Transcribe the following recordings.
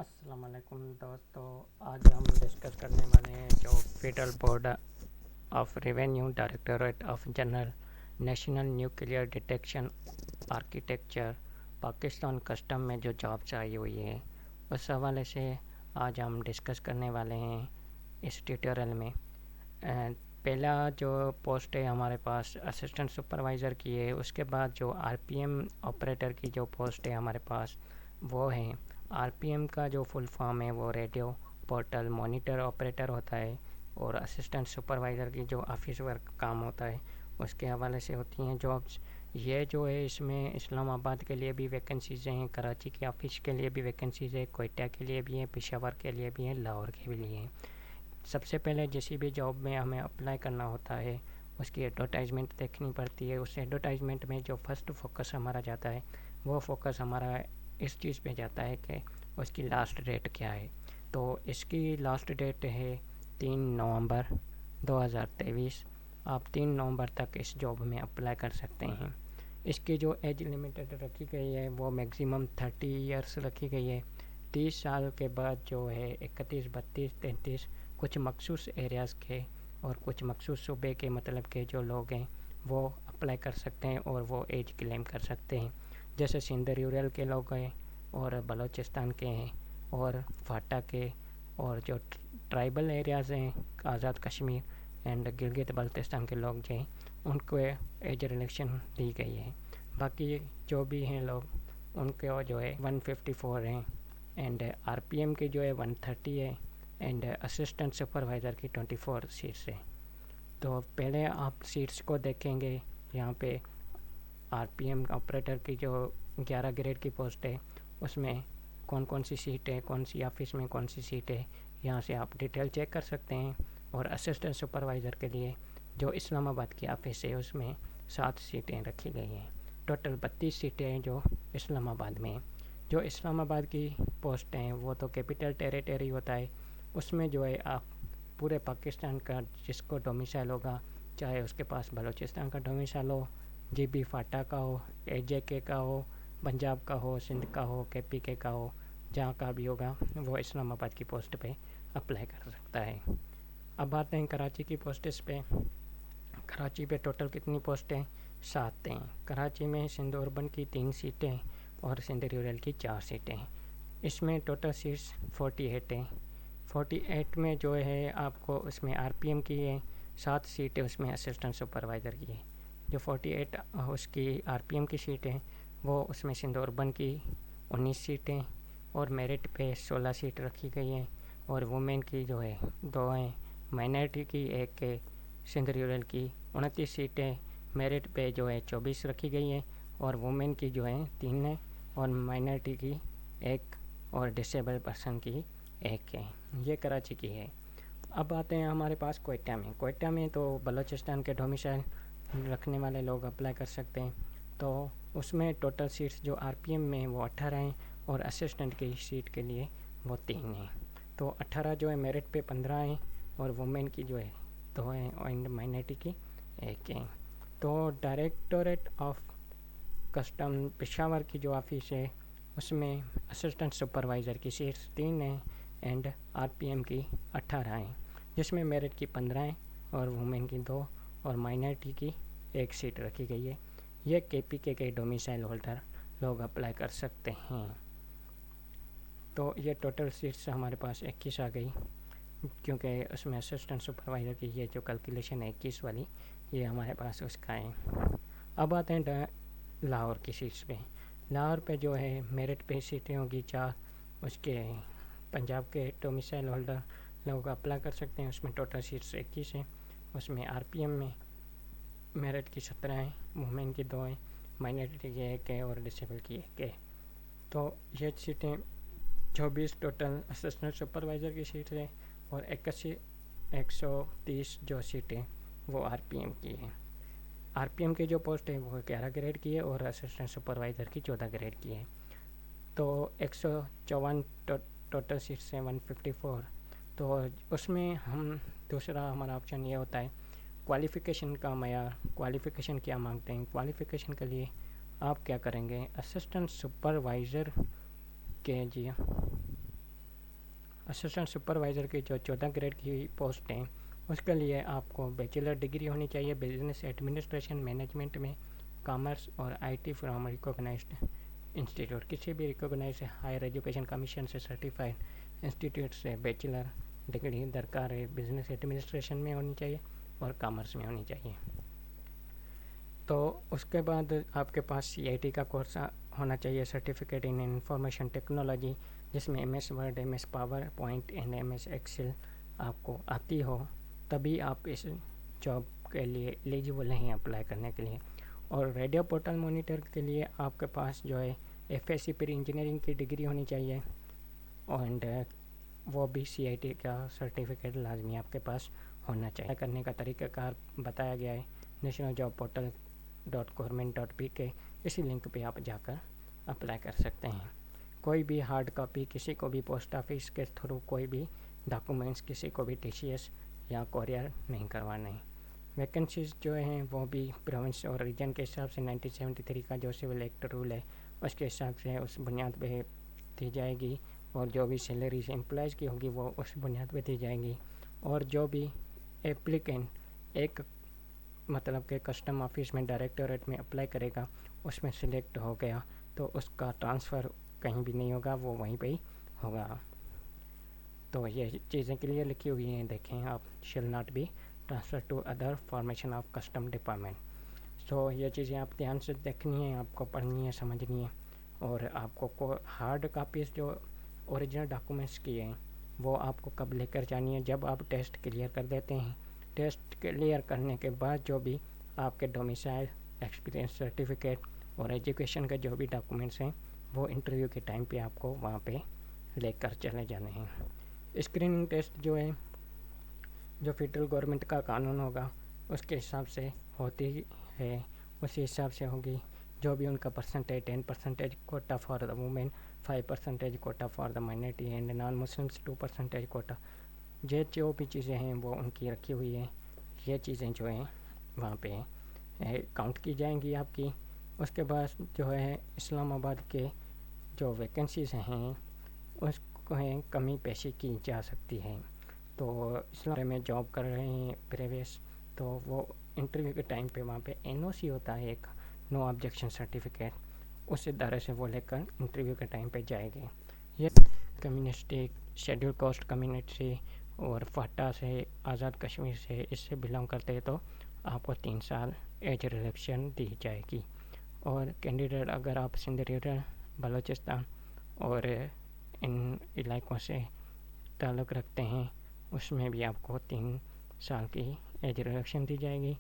अस्सलाम वालेकुम दोस्तों। आज हम डिस्कस करने वाले हैं जो federal board of revenue directorate of general national nuclear detection architecture Pakistan custom में जो जॉब्स आई हुई है उस हवाले से आज हम डिस्कस करने वाले हैं इस ट्यूटोरियल में। पहला जो पोस्ट है हमारे पास असिस्टेंट सुपरवाइज़र की है। उसके बाद जो आरपीएम ऑपरेटर की जो पोस्ट है हमारे पास वो है। आरपीएम का जो फुल फॉर्म है वो रेडियो पोर्टल मॉनिटर ऑपरेटर होता है। और असिस्टेंट सुपरवाइज़र की जो ऑफिस वर्क काम होता है उसके हवाले से होती हैं जॉब्स। ये जो है इसमें इस्लामाबाद के लिए भी वैकेंसीज़ हैं, कराची के ऑफिस के लिए भी वैकेंसीज़ है, कोयटा के लिए भी है, पेशावर के लिए भी है, लाहौर के भी लिए हैं। सबसे पहले किसी भी जॉब में हमें अप्लाई करना होता है उसकी एडवर्टाइजमेंट देखनी पड़ती है। उस एडवर्टाइजमेंट में जो फर्स्ट फोकस हमारा जाता है वो फोकस हमारा इस चीज़ पे जाता है कि उसकी लास्ट डेट क्या है। तो इसकी लास्ट डेट है 3 नवंबर 2023। आप 3 नवंबर तक इस जॉब में अप्लाई कर सकते हैं। इसकी जो एज लिमिटेड रखी गई है वो मैक्सिमम 30 ईयर्स रखी गई है। 30 साल के बाद जो है 31, 32, 33 कुछ मखसूस एरियाज़ के और कुछ मखसूस सूबे के मतलब के जो लोग हैं वो अप्लाई कर सकते हैं और वो एज क्लेम कर सकते हैं। जैसे सिंध रूरल के लोग हैं और बलूचिस्तान के हैं और फाटा के और जो ट्राइबल एरियाज़ हैं आज़ाद कश्मीर एंड गिलगित बल्तिस्तान के लोग जो हैं उनको एज रिलेक्शन दी गई है। बाकी जो भी हैं लोग उनके जो है 154 हैं एंड आरपीएम की जो है 130 है एंड असिस्टेंट सुपरवाइज़र की 24 सीट्स है। तो पहले आप सीट्स को देखेंगे। यहाँ पे आरपीएम ऑपरेटर की जो 11 ग्रेड की पोस्ट है उसमें कौन कौन सी सीट है, कौन सी ऑफिस में कौन सी सीट है, यहाँ से आप डिटेल चेक कर सकते हैं। और असिस्टेंट सुपरवाइज़र के लिए जो इस्लामाबाद की ऑफिस है उसमें 7 सीटें रखी गई हैं। टोटल 32 सीटें हैं जो इस्लामाबाद में हैं। जो इस्लामाबाद की पोस्ट हैं वो तो कैपिटल टेरिटरी होता है। उसमें जो है आप पूरे पाकिस्तान का जिसको डोमिसाइल होगा, चाहे उसके पास बलूचिस्तान का डोमिसाइल हो, जीबी फाटा का हो, एजेके का हो, पंजाब का हो, सिंध का हो, केपीके का हो, जहाँ का भी होगा वो इस्लामाबाद की पोस्ट पे अप्लाई कर सकता है। अब आते हैं कराची की पोस्टेस पे। कराची पे टोटल कितनी पोस्टें? 7 हैं। कराची में सिंध अर्बन की 3 सीटें और सिंध रूरल की 4 सीटें हैं। इसमें टोटल सीट्स 48 हैं। 48 में जो है आपको उसमें आरपीएम की है 7 सीटें, उसमें असिस्टेंट सुपरवाइज़र की है। जो 48 उसकी आरपीएम की सीट है वो उसमें सिंध अर्बन की 19 सीटें और मेरिट पे 16 सीट रखी गई हैं। और वुमेन की जो है 2 हैं, माइनॉरिटी की 1 है, सिंध रूरल की 29 सीटें मेरिट पे जो है 24 रखी गई हैं और वुमेन की जो है 3 है और माइनॉरिटी की 1 और डिसेबल पर्सन की 1 है। ये कराची की है। अब आते हैं हमारे पास कोयटा में। कोयटा में तो बलूचिस्तान के डोमिसाइल रखने वाले लोग अप्लाई कर सकते हैं। तो उसमें टोटल सीट्स जो आरपीएम में वो 18 हैं और असिस्टेंट की सीट के लिए वो 3 हैं। तो 18 जो है मेरिट पे 15 हैं और वुमेन की जो है 2 हैं और माइनॉरिटी की 1 है। तो डायरेक्टोरेट ऑफ कस्टम पेशावर की जो ऑफिस है उसमें असिस्टेंट सुपरवाइज़र की सीट्स 3 हैं एंड आरपीएम की 18 हैं, जिसमें मेरिट की 15 हैं और वुमेन की 2 और माइनॉरिटी की 1 सीट रखी गई है। ये केपीके के डोमिसाइल होल्डर लोग अप्लाई कर सकते हैं। तो ये टोटल सीट्स हमारे पास 21 आ गई, क्योंकि उसमें असिस्टेंट सुपरवाइज़र की ये जो कैलकुलेशन है 21 वाली, ये हमारे पास उसका है। अब आते हैं लाहौर की सीट्स पे। लाहौर पे जो है मेरिट पे सीटें होगी 4, उसके पंजाब के डोमिसाइल होल्डर लोग अप्लाई कर सकते हैं। उसमें टोटल सीट्स 21 हैं। उसमें आरपीएम में मेरिट की 17 है, वुमेन की 2 है, माइनॉरिटी की 1 है और डिसेबल की 1 है। तो ये सीटें 24 टोटल असिस्टेंट सुपरवाइज़र की सीट है और 130 जो सीटें वो आरपीएम की है। आरपीएम की जो पोस्ट है वो 11 ग्रेड की है और असिस्टेंट सुपरवाइज़र की 14 ग्रेड की है। तो 154 टोटल सीट्स हैं 154। तो उसमें हम दूसरा हमारा ऑप्शन ये होता है क्वालिफ़िकेशन का मयार। क्वालिफ़िकेशन क्या मांगते हैं? क्वालिफ़िकेशन के लिए आप क्या करेंगे? असिस्टेंट सुपरवाइज़र के जी असिस्टेंट सुपरवाइज़र की जो 14 ग्रेड की पोस्ट हैं उसके लिए आपको बैचलर डिग्री होनी चाहिए बिजनेस एडमिनिस्ट्रेशन मैनेजमेंट में, कॉमर्स और आईटी फ्रॉम रिकॉग्नाइज्ड इंस्टीट्यूट, किसी भी रिकॉग्नाइज्ड हायर एजुकेशन कमीशन से सर्टिफाइड इंस्टीट्यूट से बैचलर डिग्री दरकार है। बिजनेस एडमिनिस्ट्रेशन में होनी चाहिए और कॉमर्स में होनी चाहिए। तो उसके बाद आपके पास CIT का कोर्स होना चाहिए, सर्टिफिकेट इन इंफॉर्मेशन टेक्नोलॉजी, जिसमें MS Word, MS PowerPoint and MS Excel आपको आती हो, तभी आप इस जॉब के लिए एलिजिबल हैं अप्लाई करने के लिए। और रेडियो पोर्टल मॉनिटर के लिए आपके पास जो है FSC प्री इंजीनियरिंग की डिग्री होनी चाहिए एंड वो भी CIT का सर्टिफिकेट लाजमी आपके पास होना चाहिए। करने का तरीक़ाकार बताया गया है नेशनल जॉब पोर्टल .government.pk, इसी लिंक पे आप जाकर अप्लाई कर सकते हैं। कोई भी हार्ड कॉपी, किसी को भी पोस्ट ऑफिस के थ्रू कोई भी डॉक्यूमेंट्स, किसी को भी TCS या कोरियर नहीं करवाना है। वैकेंसीज जो हैं वो भी प्रोविंस और रीजन के हिसाब से 1973 का जो सिविल एक्ट रूल है उसके हिसाब से उस बुनियाद पे दी जाएगी, और जो भी सैलरीज एम्प्लॉयज़ की होगी वो उस बुनियाद पे दी जाएगी। और जो भी एप्लीकेंट एक मतलब के कस्टम ऑफिस में डायरेक्टोरेट में अप्लाई करेगा, उसमें सिलेक्ट हो गया तो उसका ट्रांसफ़र कहीं भी नहीं होगा, वो वहीं पे ही होगा। तो ये चीज़ें क्लियर लिखी हुई हैं, देखें आप, shall not be transfer to other formation of custom department. So ये चीज़ें आप ध्यान से देखनी है, आपको पढ़नी है, समझनी है। और आपको हार्ड कापीज़ जो ओरिजिनल डॉक्यूमेंट्स की हैं वो आपको कब लेकर जानी है, जब आप टेस्ट क्लियर कर देते हैं। टेस्ट क्लियर करने के बाद जो भी आपके डोमिसाइल, एक्सपीरियंस सर्टिफिकेट और एजुकेशन के जो भी डॉक्यूमेंट्स हैं वो इंटरव्यू के टाइम पे आपको वहाँ पे लेकर चले जाने हैं। स्क्रीनिंग टेस्ट जो है, जो फेडरल गवर्नमेंट का कानून होगा उसके हिसाब से होती है, उसी हिसाब से होगी। जो भी उनका percentage, 10% quota for the women, 5% quota for the minority and non Muslims, 2% quota, ये जो भी चीज़ें हैं वो उनकी रखी हुई है। ये चीज़ें जो हैं वहाँ पे काउंट की जाएंगी आपकी। उसके बाद जो है इस्लामाबाद के जो वैकेंसीज़ हैं उसको कमी पेशी की जा सकती है। तो इस्लाम में जॉब कर रहे हैं प्रीवियस, तो वो इंटरव्यू के टाइम पे वहाँ पे NOC होता है, एक नो ऑब्जेक्शन सर्टिफिकेट, उस इदारे से वो लेकर इंटरव्यू के टाइम पे जाएंगे। ये कम्युनिस्टिक, शेड्यूल कास्ट कम्युनिटी और फाटा से, आज़ाद कश्मीर से, इससे बिलोंग करते हैं तो आपको 3 साल एज रिलैक्सेशन दी जाएगी। और कैंडिडेट अगर आप सिंध रीजन, बलूचिस्तान और इन इलाकों से ताल्लुक़ रखते हैं उसमें भी आपको 3 साल की एज रिलैक्सेशन दी जाएगी।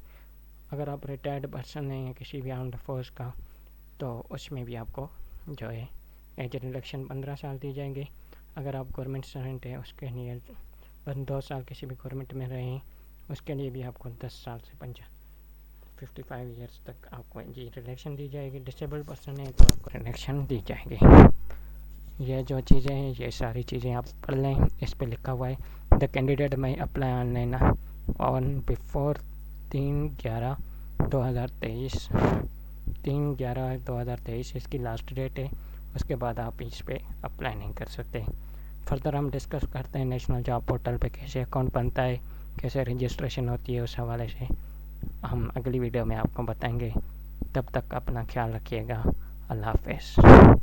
अगर आप रिटायर्ड पर्सन हैं किसी भी आर्म्ड फोर्स का तो उसमें भी आपको जो है एज रिलैक्सेशन 15 साल दी जाएंगे। अगर आप गवर्नमेंट सर्वेंट हैं उसके लिए 2 साल किसी भी गवर्नमेंट में रहे उसके लिए भी आपको 10 साल से 55 ईयर्स तक आपको एज रिलैक्सेशन दी जाएगी। डिसेबल्ड पर्सन है तो आपको रिलैक्सेशन दी जाएगी। ये जो चीज़ें हैं ये सारी चीज़ें आप पढ़ लें, इस पर लिखा हुआ है द कैंडिडेट में अप्लाई ऑनलाइन ऑन बिफोर 3/11/2023 3/11/2023 इसकी लास्ट डेट है। उसके बाद आप इस पर अप्लाई नहीं कर सकते। फर्दर हम डिस्कस करते हैं नेशनल जॉब पोर्टल पे कैसे अकाउंट बनता है, कैसे रजिस्ट्रेशन होती है, उस हवाले से हम अगली वीडियो में आपको बताएंगे। तब तक अपना ख्याल रखिएगा। अल्लाह हाफ़िज़।